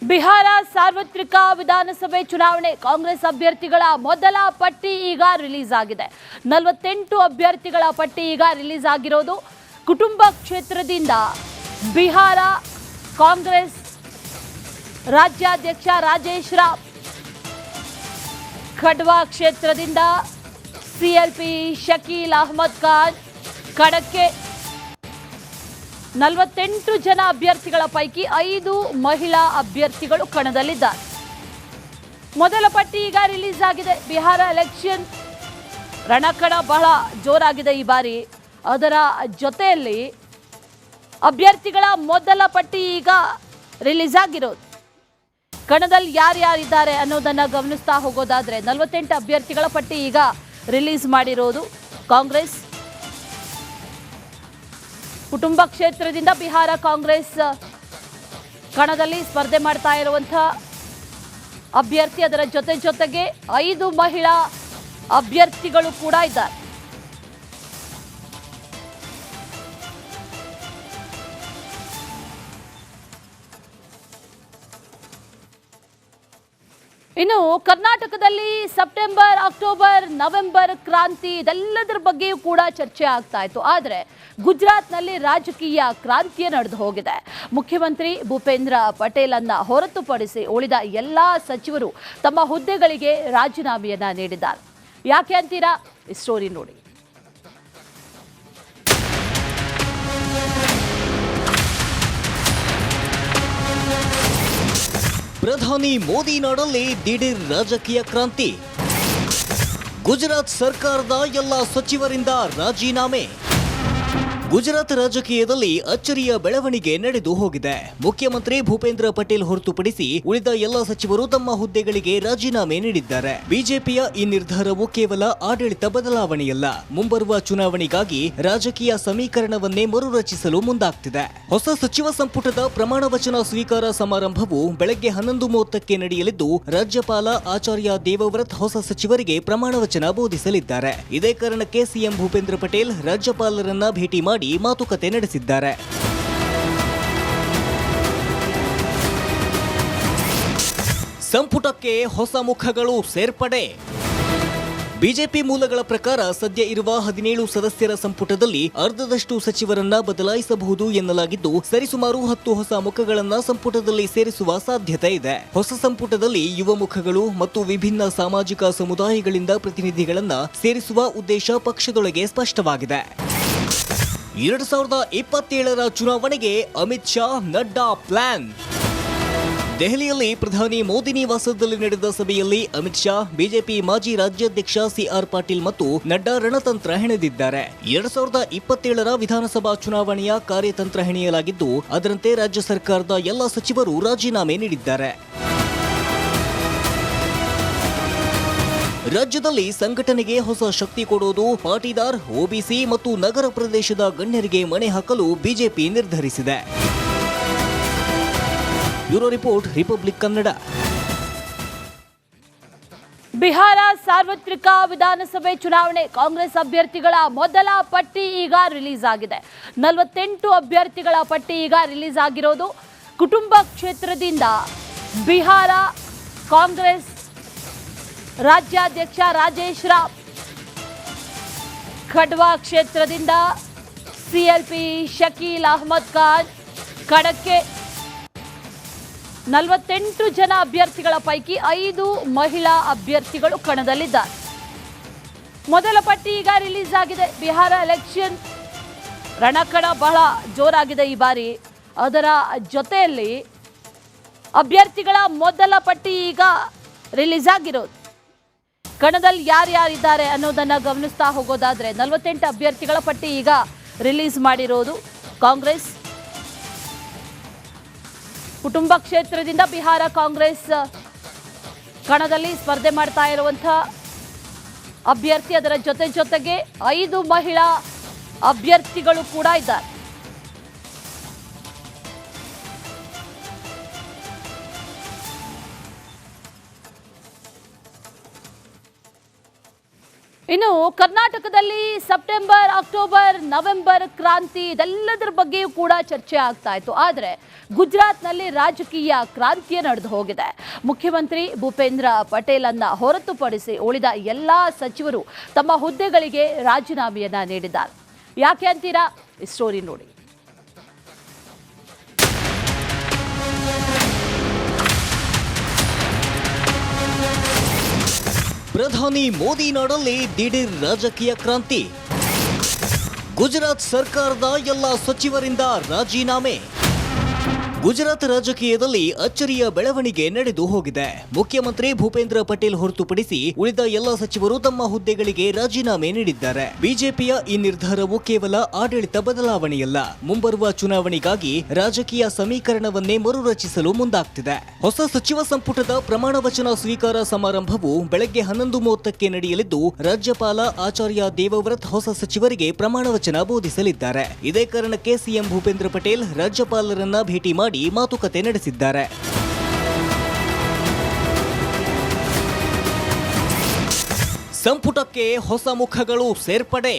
ಬಿಹಾರ ಸಾರ್ವತ್ರಿಕ ವಿಧಾನಸಭೆ ಚುನಾವಣೆ ಕಾಂಗ್ರೆಸ್ ಅಭ್ಯರ್ಥಿಗಳ ಮೊದಲ ಪಟ್ಟಿ ಈಗ ರಿಲೀಸ್ ಆಗಿದೆ. 48 ಅಭ್ಯರ್ಥಿಗಳ ಪಟ್ಟಿ ಈಗ ರಿಲೀಸ್ ಆಗಿರೋದು. ಕುಟುಂಬ ಕ್ಷೇತ್ರದಿಂದ ಬಿಹಾರ ಕಾಂಗ್ರೆಸ್ ರಾಜ್ಯಾಧ್ಯಕ್ಷ ರಾಜೇಶ್ ರಾವ್, ಖಡ್ವಾ ಕ್ಷೇತ್ರದಿಂದ ಸಿಎಲ್ಪಿ ಶಕೀಲ್ ಅಹಮದ್ ಖಾನ್, ಕಡಕ್ಕೆ 48 ಜನ ಅಭ್ಯರ್ಥಿಗಳ ಪೈಕಿ 5 ಮಹಿಳಾ ಅಭ್ಯರ್ಥಿಗಳು ಕಣದಲ್ಲಿದ್ದಾರೆ. ಮೊದಲ ಪಟ್ಟಿ ಈಗ ರಿಲೀಸ್ ಆಗಿದೆ. ಬಿಹಾರ ಎಲೆಕ್ಷನ್ ರಣಕಣ ಬಹಳ ಜೋರಾಗಿದೆ ಈ ಬಾರಿ. ಅದರ ಜೊತೆಯಲ್ಲಿ ಅಭ್ಯರ್ಥಿಗಳ ಮೊದಲ ಪಟ್ಟಿ ಈಗ ರಿಲೀಸ್ ಆಗಿರೋದು. ಕಣದಲ್ಲಿ ಯಾರ್ಯಾರಿದ್ದಾರೆ ಅನ್ನೋದನ್ನ ಗಮನಿಸ್ತಾ ಹೋಗೋದಾದ್ರೆ 48 ಅಭ್ಯರ್ಥಿಗಳ ಪಟ್ಟಿ ಈಗ ರಿಲೀಸ್ ಮಾಡಿರೋದು. ಕಾಂಗ್ರೆಸ್ ಕುಟುಂಬ ಕ್ಷೇತ್ರದಿಂದ ಬಿಹಾರ ಕಾಂಗ್ರೆಸ್ ಕಣದಲ್ಲಿ ಸ್ಪರ್ಧೆ ಮಾಡ್ತಾ ಇರುವಂತಹ ಅಭ್ಯರ್ಥಿ, ಅದರ ಜೊತೆಗೆ 5 ಮಹಿಳಾ ಅಭ್ಯರ್ಥಿಗಳು ಕೂಡ ಇದ್ದಾರೆ. ಇನ್ನು ಕರ್ನಾಟಕದಲ್ಲಿ ಸೆಪ್ಟೆಂಬರ್, ಅಕ್ಟೋಬರ್, ನವೆಂಬರ್ ಕ್ರಾಂತಿ ಇದೆಲ್ಲದರ ಬಗ್ಗೆಯೂ ಕೂಡ ಚರ್ಚೆ ಆಗ್ತಾ ಇತ್ತು. ಆದರೆ ಗುಜರಾತ್ನಲ್ಲಿ ರಾಜಕೀಯ ಕ್ರಾಂತಿಯೇ ನಡೆದು ಹೋಗಿದೆ. ಮುಖ್ಯಮಂತ್ರಿ ಭೂಪೇಂದ್ರ ಪಟೇಲ್ ಅನ್ನ ಹೊರತುಪಡಿಸಿ ಉಳಿದ ಎಲ್ಲಾ ಸಚಿವರು ತಮ್ಮ ಹುದ್ದೆಗಳಿಗೆ ರಾಜೀನಾಮೆಯನ್ನ ನೀಡಿದ್ದಾರೆ. ಯಾಕೆ ಅಂತೀರಾ? ಈ ಸ್ಟೋರಿ ನೋಡಿ. ಪ್ರಧಾನಿ ಮೋದಿ ನಾಡಲ್ಲಿ ದಿಢೀರ್ ರಾಜಕೀಯ ಕ್ರಾಂತಿ. ಗುಜರಾತ್ ಸರ್ಕಾರದ ಎಲ್ಲ ಸಚಿವರಿಂದ ರಾಜೀನಾಮೆ. ಗುಜರಾತ್ ರಾಜಕೀಯದಲ್ಲಿ ಅಚ್ಚರಿಯ ಬೆಳವಣಿಗೆ ನಡೆದು ಹೋಗಿದೆ. ಮುಖ್ಯಮಂತ್ರಿ ಭೂಪೇಂದ್ರ ಪಟೇಲ್ ಹೊರತುಪಡಿಸಿ ಉಳಿದ ಎಲ್ಲ ಸಚಿವರು ತಮ್ಮ ಹುದ್ದೆಗಳಿಗೆ ರಾಜೀನಾಮೆ ನೀಡಿದ್ದಾರೆ. ಬಿಜೆಪಿಯ ಈ ನಿರ್ಧಾರವು ಕೇವಲ ಆಡಳಿತ ಬದಲಾವಣೆಯಲ್ಲ, ಮುಂಬರುವ ಚುನಾವಣೆಗಾಗಿ ರಾಜಕೀಯ ಸಮೀಕರಣವನ್ನೇ ಮರುರಚಿಸಲು ಮುಂದಾಗ್ತಿದೆ. ಹೊಸ ಸಚಿವ ಸಂಪುಟದ ಪ್ರಮಾಣ ವಚನ ಸ್ವೀಕಾರ ಸಮಾರಂಭವು ಬೆಳಗ್ಗೆ 11:30ಕ್ಕೆ ನಡೆಯಲಿದ್ದು, ರಾಜ್ಯಪಾಲ ಆಚಾರ್ಯ ದೇವವ್ರತ್ ಹೊಸ ಸಚಿವರಿಗೆ ಪ್ರಮಾಣ ವಚನ ಬೋಧಿಸಲಿದ್ದಾರೆ. ಇದೇ ಕಾರಣಕ್ಕೆ ಸಿಎಂ ಭೂಪೇಂದ್ರ ಪಟೇಲ್ ರಾಜ್ಯಪಾಲರನ್ನ ಭೇಟಿ ಮಾಡಿ ಮಾತುಕತೆ ನಡೆಸಿದ್ದಾರೆ. ಸಂಪುಟಕ್ಕೆ ಹೊಸ ಮುಖಗಳು ಸೇರ್ಪಡೆ. ಬಿಜೆಪಿ ಮೂಲಗಳ ಪ್ರಕಾರ ಸದ್ಯ ಇರುವ 17 ಸದಸ್ಯರ ಸಂಪುಟದಲ್ಲಿ ಅರ್ಧದಷ್ಟು ಸಚಿವರನ್ನ ಬದಲಾಯಿಸಬಹುದು ಎನ್ನಲಾಗಿದ್ದು, ಸರಿಸುಮಾರು 10 ಹೊಸ ಮುಖಗಳನ್ನ ಸಂಪುಟದಲ್ಲಿ ಸೇರಿಸುವ ಸಾಧ್ಯತೆ ಇದೆ. ಹೊಸ ಸಂಪುಟದಲ್ಲಿ ಯುವ ಮುಖಗಳು ಮತ್ತು ವಿಭಿನ್ನ ಸಾಮಾಜಿಕ ಸಮುದಾಯಗಳಿಂದ ಪ್ರತಿನಿಧಿಗಳನ್ನ ಸೇರಿಸುವ ಉದ್ದೇಶ ಪಕ್ಷದೊಳಗೆ ಸ್ಪಷ್ಟವಾಗಿದೆ. 2027ರ ಚುನಾವಣೆಗೆ ಅಮಿತ್ ಶಾ, ನಡ್ಡಾ ಪ್ಲಾನ್. ದೆಹಲಿಯಲ್ಲಿ ಪ್ರಧಾನಿ ಮೋದಿ ನಿವಾಸದಲ್ಲಿ ನಡೆದ ಸಭೆಯಲ್ಲಿ ಅಮಿತ್ ಶಾ, ಬಿಜೆಪಿ ಮಾಜಿ ರಾಜ್ಯಾಧ್ಯಕ್ಷ ಸಿಆರ್ ಪಾಟೀಲ್ ಮತ್ತು ನಡ್ಡಾ ರಣತಂತ್ರ ಹೆಣೆದಿದ್ದಾರೆ. 2027ರ ವಿಧಾನಸಭಾ ಚುನಾವಣೆಯ ಕಾರ್ಯತಂತ್ರ ಹೆಣೆಯಲಾಗಿದ್ದು, ಅದರಂತೆ ರಾಜ್ಯ ಸರ್ಕಾರದ ಎಲ್ಲ ಸಚಿವರು ರಾಜೀನಾಮೆ ನೀಡಿದ್ದಾರೆ. ರಾಜ್ಯದಲ್ಲಿ ಸಂಘಟನೆಗೆ ಹೊಸ ಶಕ್ತಿ ಕೊಡುವುದು, ಪಾಟೀದಾರ್, ಒಬಿಸಿ ಮತ್ತು ನಗರ ಪ್ರದೇಶದ ಗಣ್ಯರಿಗೆ ಮಣೆ ಹಾಕಲು ಬಿಜೆಪಿ ನಿರ್ಧರಿಸಿದೆ. Bureau report, republic Kannada. Bihar ಸಾರ್ವತ್ರಿಕ ವಿಧಾನಸಭೆ ಚುನಾವಣೆ ಕಾಂಗ್ರೆಸ್ ಅಭ್ಯರ್ಥಿಗಳ ಮೊದಲ ಪಟ್ಟಿ ಈಗ ರಿಲೀಸ್ ಆಗಿದೆ. 48 ಅಭ್ಯರ್ಥಿಗಳ ಪಟ್ಟಿ ಈಗ ರಿಲೀಸ್ ಆಗಿರೋದು. ಕುಟುಂಬ ಕ್ಷೇತ್ರದಿಂದ ಬಿಹಾರ ಕಾಂಗ್ರೆಸ್ ರಾಜ್ಯಾಧ್ಯಕ್ಷ ರಾಜೇಶ್ ರಾವ್, ಖಡ್ವಾ ಕ್ಷೇತ್ರದಿಂದ ಸಿಎಲ್ಪಿ ಶಕೀಲ್ ಅಹಮದ್ ಖಾನ್, ಕಡಕ್ಕೆ 48 ಜನ ಅಭ್ಯರ್ಥಿಗಳ ಪೈಕಿ 5 ಮಹಿಳಾ ಅಭ್ಯರ್ಥಿಗಳು ಕಣದಲ್ಲಿದ್ದಾರೆ. ಮೊದಲ ಪಟ್ಟಿ ಈಗ ರಿಲೀಸ್ ಆಗಿದೆ. ಬಿಹಾರ ಎಲೆಕ್ಷನ್ ರಣಕಣ ಬಹಳ ಜೋರಾಗಿದೆ ಈ ಬಾರಿ. ಅದರ ಜೊತೆಯಲ್ಲಿ ಅಭ್ಯರ್ಥಿಗಳ ಮೊದಲ ಪಟ್ಟಿ ಈಗ ರಿಲೀಸ್ ಆಗಿರೋದು. ಕಣದಲ್ಲಿ ಯಾರ್ಯಾರಿದ್ದಾರೆ ಅನ್ನೋದನ್ನ ಗಮನಿಸ್ತಾ ಹೋಗೋದಾದ್ರೆ 48 ಅಭ್ಯರ್ಥಿಗಳ ಪಟ್ಟಿ ಈಗ ರಿಲೀಸ್ ಮಾಡಿರೋದು. ಕಾಂಗ್ರೆಸ್ ಕುಟುಂಬ ಕ್ಷೇತ್ರದಿಂದ ಬಿಹಾರ ಕಾಂಗ್ರೆಸ್ ಕಣದಲ್ಲಿ ಸ್ಪರ್ಧೆ ಮಾಡ್ತಾ ಇರುವಂತಹ ಅಭ್ಯರ್ಥಿ, ಅದರ ಜೊತೆಗೆ 5 ಮಹಿಳಾ ಅಭ್ಯರ್ಥಿಗಳು ಕೂಡ ಇದ್ದಾರೆ. ಇನ್ನು ಕರ್ನಾಟಕದಲ್ಲಿ ಸೆಪ್ಟೆಂಬರ್, ಅಕ್ಟೋಬರ್, ನವೆಂಬರ್ ಕ್ರಾಂತಿ ಇದೆಲ್ಲದರ ಬಗ್ಗೆಯೂ ಕೂಡ ಚರ್ಚೆ ಆಗ್ತಾ ಇತ್ತು. ಆದರೆ ಗುಜರಾತ್ನಲ್ಲಿ ರಾಜಕೀಯ ಕ್ರಾಂತಿಯೇ ನಡೆದು ಹೋಗಿದೆ. ಮುಖ್ಯಮಂತ್ರಿ ಭೂಪೇಂದ್ರ ಪಟೇಲ್ ಅನ್ನ ಹೊರತುಪಡಿಸಿ ಉಳಿದ ಎಲ್ಲಾ ಸಚಿವರು ತಮ್ಮ ಹುದ್ದೆಗಳಿಗೆ ರಾಜೀನಾಮೆಯನ್ನ ನೀಡಿದ್ದಾರೆ. ಯಾಕೆ ಅಂತೀರಾ? ಈ ಸ್ಟೋರಿ ನೋಡಿ. ಪ್ರಧಾನಿ ಮೋದಿ ನಾಡಲ್ಲಿ ದಿಢೀರ್ ರಾಜಕೀಯ ಕ್ರಾಂತಿ. ಗುಜರಾತ್ ಸರ್ಕಾರದ ಎಲ್ಲ ಸಚಿವರಿಂದ ರಾಜೀನಾಮೆ. ಗುಜರಾತ್ ರಾಜಕೀಯದಲ್ಲಿ ಅಚ್ಚರಿಯ ಬೆಳವಣಿಗೆ ನಡೆದು ಹೋಗಿದೆ. ಮುಖ್ಯಮಂತ್ರಿ ಭೂಪೇಂದ್ರ ಪಟೇಲ್ ಹೊರತುಪಡಿಸಿ ಉಳಿದ ಎಲ್ಲ ಸಚಿವರು ತಮ್ಮ ಹುದ್ದೆಗಳಿಗೆ ರಾಜೀನಾಮೆ ನೀಡಿದ್ದಾರೆ. ಬಿಜೆಪಿಯ ಈ ನಿರ್ಧಾರವು ಕೇವಲ ಆಡಳಿತ ಬದಲಾವಣೆಯಲ್ಲ, ಮುಂಬರುವ ಚುನಾವಣೆಗಾಗಿ ರಾಜಕೀಯ ಸಮೀಕರಣವನ್ನೇ ಮರುರಚಿಸಲು ಮುಂದಾಗ್ತಿದೆ. ಹೊಸ ಸಚಿವ ಸಂಪುಟದ ಪ್ರಮಾಣ ವಚನ ಸ್ವೀಕಾರ ಸಮಾರಂಭವು ಬೆಳಗ್ಗೆ 11:30ಕ್ಕೆ ನಡೆಯಲಿದ್ದು, ರಾಜ್ಯಪಾಲ ಆಚಾರ್ಯ ದೇವವ್ರತ್ ಹೊಸ ಸಚಿವರಿಗೆ ಪ್ರಮಾಣ ವಚನ ಬೋಧಿಸಲಿದ್ದಾರೆ. ಇದೇ ಕಾರಣಕ್ಕೆ ಸಿಎಂ ಭೂಪೇಂದ್ರ ಪಟೇಲ್ ರಾಜ್ಯಪಾಲರನ್ನ ಭೇಟಿ ಮಾಡಿ ಮಾತುಕತೆ ನಡೆಸಿದ್ದಾರೆ. ಸಂಪುಟಕ್ಕೆ ಹೊಸ ಮುಖಗಳು ಸೇರ್ಪಡೆ.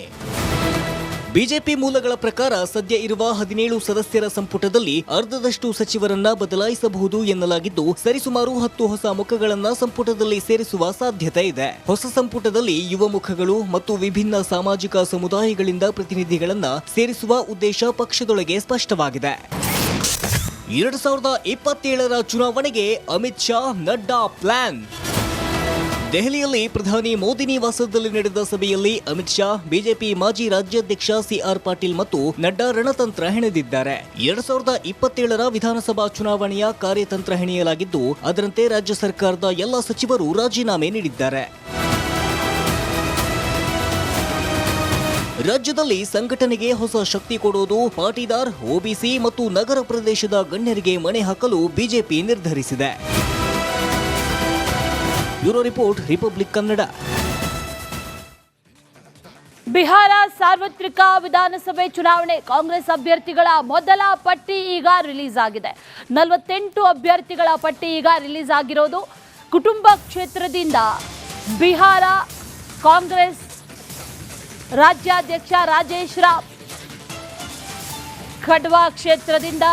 ಬಿಜೆಪಿ ಮೂಲಗಳ ಪ್ರಕಾರ ಸದ್ಯ ಇರುವ 17 ಸದಸ್ಯರ ಸಂಪುಟದಲ್ಲಿ ಅರ್ಧದಷ್ಟು ಸಚಿವರನ್ನ ಬದಲಾಯಿಸಬಹುದು ಎನ್ನಲಾಗಿದ್ದು, ಸರಿಸುಮಾರು 10 ಹೊಸ ಮುಖಗಳನ್ನ ಸಂಪುಟದಲ್ಲಿ ಸೇರಿಸುವ ಸಾಧ್ಯತೆ ಇದೆ. ಹೊಸ ಸಂಪುಟದಲ್ಲಿ ಯುವ ಮುಖಗಳು ಮತ್ತು ವಿಭಿನ್ನ ಸಾಮಾಜಿಕ ಸಮುದಾಯಗಳಿಂದ ಪ್ರತಿನಿಧಿಗಳನ್ನ ಸೇರಿಸುವ ಉದ್ದೇಶ ಪಕ್ಷದೊಳಗೆ ಸ್ಪಷ್ಟವಾಗಿದೆ. 2027ರ ಚುನಾವಣೆಗೆ ಅಮಿತ್ ಶಾ, ನಡ್ಡಾ ಪ್ಲಾನ್. ದೆಹಲಿಯಲ್ಲಿ ಪ್ರಧಾನಿ ಮೋದಿ ನಿವಾಸದಲ್ಲಿ ನಡೆದ ಸಭೆಯಲ್ಲಿ ಅಮಿತ್ ಶಾ, ಬಿಜೆಪಿ ಮಾಜಿ ರಾಜ್ಯಾಧ್ಯಕ್ಷ ಸಿಆರ್ ಪಾಟೀಲ್ ಮತ್ತು ನಡ್ಡಾ ರಣತಂತ್ರ ಹೆಣೆದಿದ್ದಾರೆ. 2027ರ ವಿಧಾನಸಭಾ ಚುನಾವಣೆಯ ಕಾರ್ಯತಂತ್ರ ಹೆಣೆಯಲಾಗಿದ್ದು, ಅದರಂತೆ ರಾಜ್ಯ ಸರ್ಕಾರದ ಎಲ್ಲ ಸಚಿವರು ರಾಜೀನಾಮೆ ನೀಡಿದ್ದಾರೆ. ರಾಜ್ಯದಲ್ಲಿ ಸಂಘಟನೆಗೆ ಹೊಸ ಶಕ್ತಿ ಕೊಡುವುದು, ಪಾಟೀದಾರ್, ಒಬಿಸಿ ಮತ್ತು ನಗರ ಪ್ರದೇಶದ ಗಣ್ಯರಿಗೆ ಮಣೆ ಹಾಕಲು ಬಿಜೆಪಿ ನಿರ್ಧರಿಸಿದೆ. Bureau report, republic Kannada. Bihar ಸಾರ್ವತ್ರಿಕ ವಿಧಾನಸಭೆ ಚುನಾವಣೆ ಕಾಂಗ್ರೆಸ್ ಅಭ್ಯರ್ಥಿಗಳ ಮೊದಲ ಪಟ್ಟಿ ಈಗ ರಿಲೀಸ್ ಆಗಿದೆ. 48 ಅಭ್ಯರ್ಥಿಗಳ ಪಟ್ಟಿ ಈಗ ರಿಲೀಸ್ ಆಗಿರೋದು. ಕುಟುಂಬ ಕ್ಷೇತ್ರದಿಂದ ಬಿಹಾರ ಕಾಂಗ್ರೆಸ್ ರಾಜ್ಯಾಧ್ಯಕ್ಷ ರಾಜೇಶ್ ರಾವ್, ಖಡ್ವಾ ಕ್ಷೇತ್ರದಿಂದ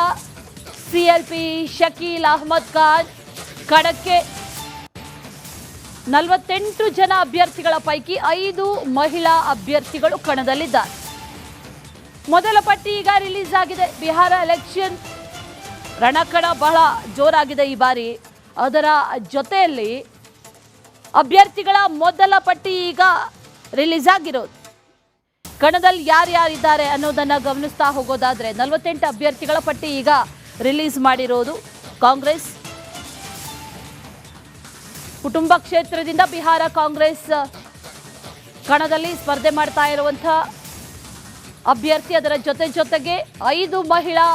ಸಿಎಲ್ಪಿ ಶಕೀಲ್ ಅಹಮದ್ ಖಾನ್, ಕಡಕ್ಕೆ 48 ಜನ ಅಭ್ಯರ್ಥಿಗಳ ಪೈಕಿ 5 ಮಹಿಳಾ ಅಭ್ಯರ್ಥಿಗಳು ಕಣದಲ್ಲಿದ್ದಾರೆ. ಮೊದಲ ಪಟ್ಟಿ ಈಗ ರಿಲೀಸ್ ಆಗಿದೆ. ಬಿಹಾರ ಎಲೆಕ್ಷನ್ ರಣಕಣ ಬಹಳ ಜೋರಾಗಿದೆ ಈ ಬಾರಿ. ಅದರ ಜೊತೆಯಲ್ಲಿ ಅಭ್ಯರ್ಥಿಗಳ ಮೊದಲ ಪಟ್ಟಿ ಈಗ ರಿಲೀಸ್ ಆಗಿರೋದು. ಕಣದಲ್ಲಿ ಯಾರ್ಯಾರಿದ್ದಾರೆ ಅನ್ನೋದನ್ನ ಗಮನಿಸ್ತಾ ಹೋಗೋದಾದ್ರೆ 48 ಅಭ್ಯರ್ಥಿಗಳ ಪಟ್ಟಿ ಈಗ ರಿಲೀಸ್ ಮಾಡಿರೋದು. ಕಾಂಗ್ರೆಸ್ ಕುಟುಂಬ ಕ್ಷೇತ್ರದಿಂದ ಬಿಹಾರ ಕಾಂಗ್ರೆಸ್ ಕಣದಲ್ಲಿ ಸ್ಪರ್ಧೆ ಮಾಡ್ತಾ ಇರುವಂತಹ ಅಭ್ಯರ್ಥಿ, ಅದರ ಜೊತೆಗೆ 5 ಮಹಿಳಾ